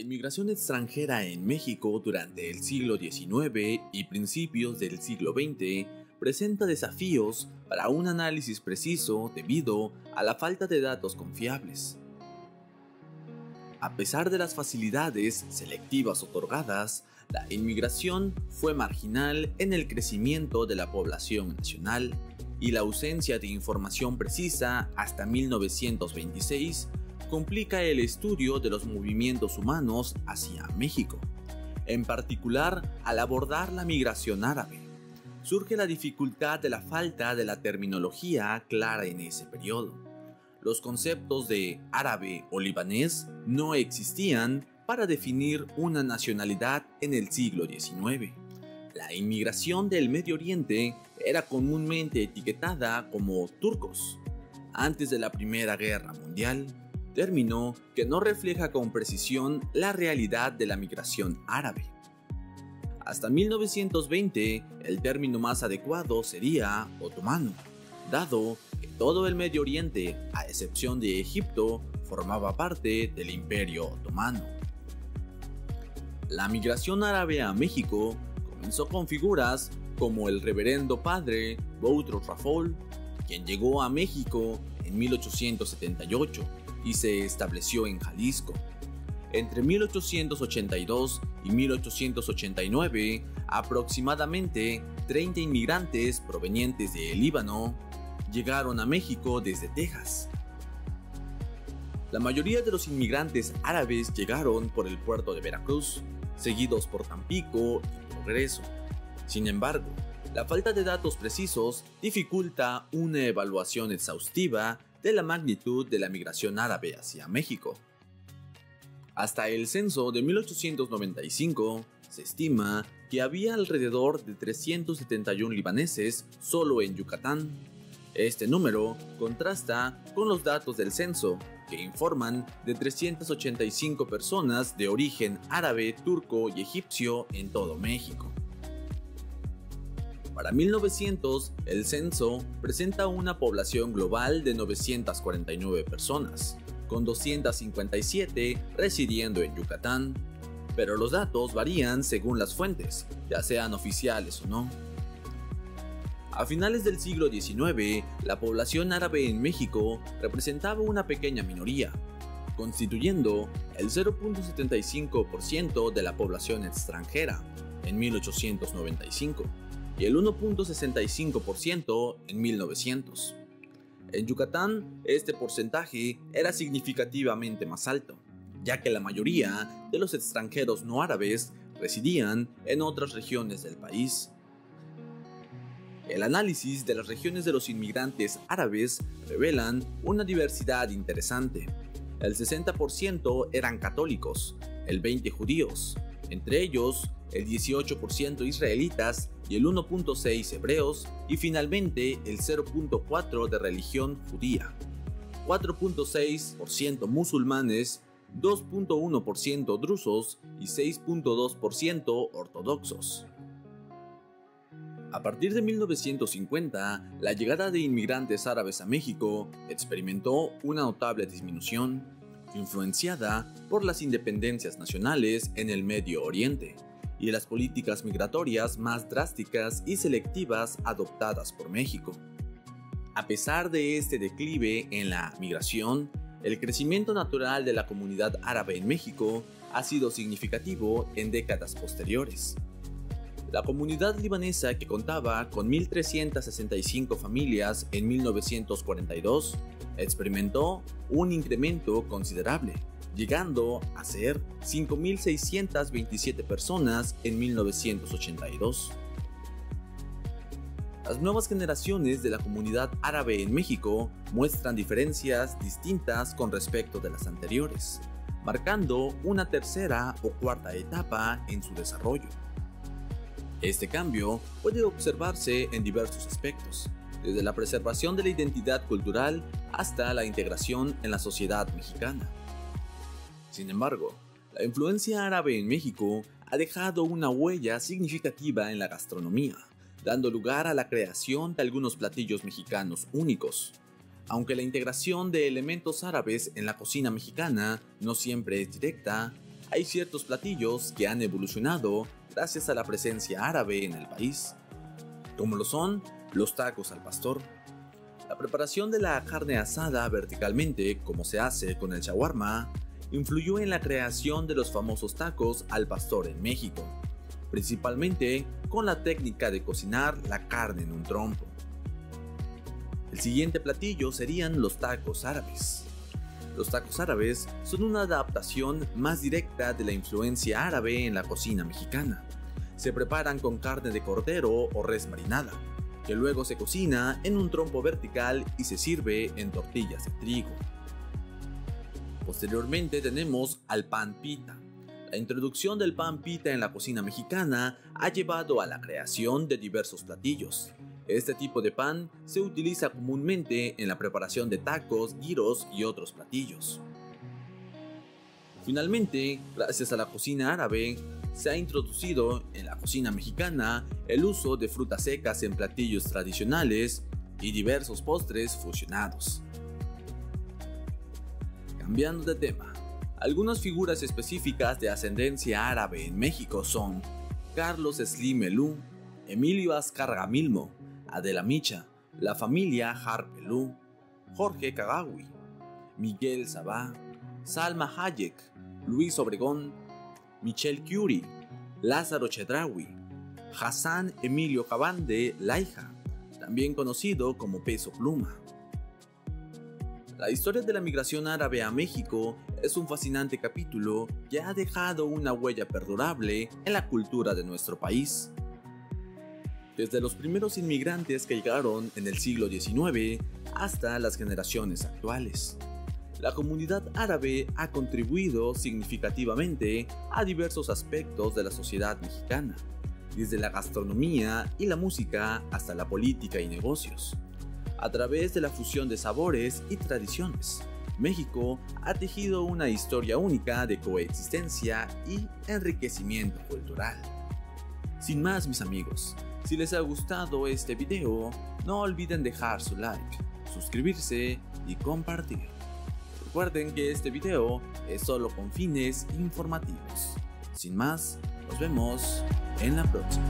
inmigración extranjera en México durante el siglo XIX y principios del siglo XX presenta desafíos para un análisis preciso debido a la falta de datos confiables. A pesar de las facilidades selectivas otorgadas, la inmigración fue marginal en el crecimiento de la población nacional y la ausencia de información precisa hasta 1926 complica el estudio de los movimientos humanos hacia México. En particular, al abordar la migración árabe, surge la dificultad de la falta de la terminología clara en ese periodo. Los conceptos de árabe o libanés no existían para definir una nacionalidad en el siglo XIX. La inmigración del Medio Oriente era comúnmente etiquetada como turcos. Antes de la Primera Guerra Mundial, término que no refleja con precisión la realidad de la migración árabe. Hasta 1920, el término más adecuado sería otomano, dado que todo el Medio Oriente, a excepción de Egipto, formaba parte del Imperio Otomano. La migración árabe a México comenzó con figuras como el reverendo padre Boutros Rafoul, quien llegó a México en 1878 y se estableció en Jalisco. Entre 1882 y 1889, aproximadamente 30 inmigrantes provenientes de Líbano llegaron a México desde Texas. La mayoría de los inmigrantes árabes llegaron por el puerto de Veracruz, seguidos por Tampico y Progreso. Sin embargo, la falta de datos precisos dificulta una evaluación exhaustiva de la magnitud de la migración árabe hacia México. Hasta el censo de 1895, se estima que había alrededor de 371 libaneses solo en Yucatán. Este número contrasta con los datos del censo, que informan de 385 personas de origen árabe, turco y egipcio en todo México. Para 1900, el censo presenta una población global de 949 personas, con 257 residiendo en Yucatán, pero los datos varían según las fuentes, ya sean oficiales o no. A finales del siglo XIX, la población árabe en México representaba una pequeña minoría, constituyendo el 0.75% de la población extranjera en 1895 y el 1.65% en 1900. En Yucatán, este porcentaje era significativamente más alto, ya que la mayoría de los extranjeros no árabes residían en otras regiones del país. El análisis de las regiones de los inmigrantes árabes revelan una diversidad interesante. El 60% eran católicos, el 20% judíos, entre ellos el 18% israelitas y el 1.6% hebreos, y finalmente el 0.4% de religión judía, 4.6% musulmanes, 2.1% drusos y 6.2% ortodoxos. A partir de 1950, la llegada de inmigrantes árabes a México experimentó una notable disminución, influenciada por las independencias nacionales en el Medio Oriente y las políticas migratorias más drásticas y selectivas adoptadas por México. A pesar de este declive en la migración, el crecimiento natural de la comunidad árabe en México ha sido significativo en décadas posteriores. La comunidad libanesa, que contaba con 1.365 familias en 1942, experimentó un incremento considerable, llegando a ser 5.627 personas en 1982. Las nuevas generaciones de la comunidad árabe en México muestran diferencias distintas con respecto de las anteriores, marcando una tercera o cuarta etapa en su desarrollo. Este cambio puede observarse en diversos aspectos, desde la preservación de la identidad cultural hasta la integración en la sociedad mexicana. Sin embargo, la influencia árabe en México ha dejado una huella significativa en la gastronomía, dando lugar a la creación de algunos platillos mexicanos únicos. Aunque la integración de elementos árabes en la cocina mexicana no siempre es directa, hay ciertos platillos que han evolucionado gracias a la presencia árabe en el país, como lo son los tacos al pastor. La preparación de la carne asada verticalmente, como se hace con el shawarma, influyó en la creación de los famosos tacos al pastor en México, principalmente con la técnica de cocinar la carne en un trompo. El siguiente platillo serían los tacos árabes. Los tacos árabes son una adaptación más directa de la influencia árabe en la cocina mexicana. Se preparan con carne de cordero o res marinada, que luego se cocina en un trompo vertical y se sirve en tortillas de trigo. Posteriormente tenemos al pan pita. La introducción del pan pita en la cocina mexicana ha llevado a la creación de diversos platillos. Este tipo de pan se utiliza comúnmente en la preparación de tacos, gyros y otros platillos. Finalmente, gracias a la cocina árabe, se ha introducido en la cocina mexicana el uso de frutas secas en platillos tradicionales y diversos postres fusionados. Cambiando de tema, algunas figuras específicas de ascendencia árabe en México son Carlos Slim Elú, Emilio Azcárraga Milmo, Adela Micha, la familia Harpelú, Jorge Kagawi, Miguel Sabá, Salma Hayek, Luis Obregón, Michelle Curie, Lázaro Chedraui, Hassan Emilio Cabande Laija, también conocido como Peso Pluma. La historia de la migración árabe a México es un fascinante capítulo que ha dejado una huella perdurable en la cultura de nuestro país. Desde los primeros inmigrantes que llegaron en el siglo XIX hasta las generaciones actuales, la comunidad árabe ha contribuido significativamente a diversos aspectos de la sociedad mexicana, desde la gastronomía y la música hasta la política y negocios. A través de la fusión de sabores y tradiciones, México ha tejido una historia única de coexistencia y enriquecimiento cultural. Sin más, mis amigos, si les ha gustado este video, no olviden dejar su like, suscribirse y compartir. Recuerden que este video es solo con fines informativos. Sin más, nos vemos en la próxima.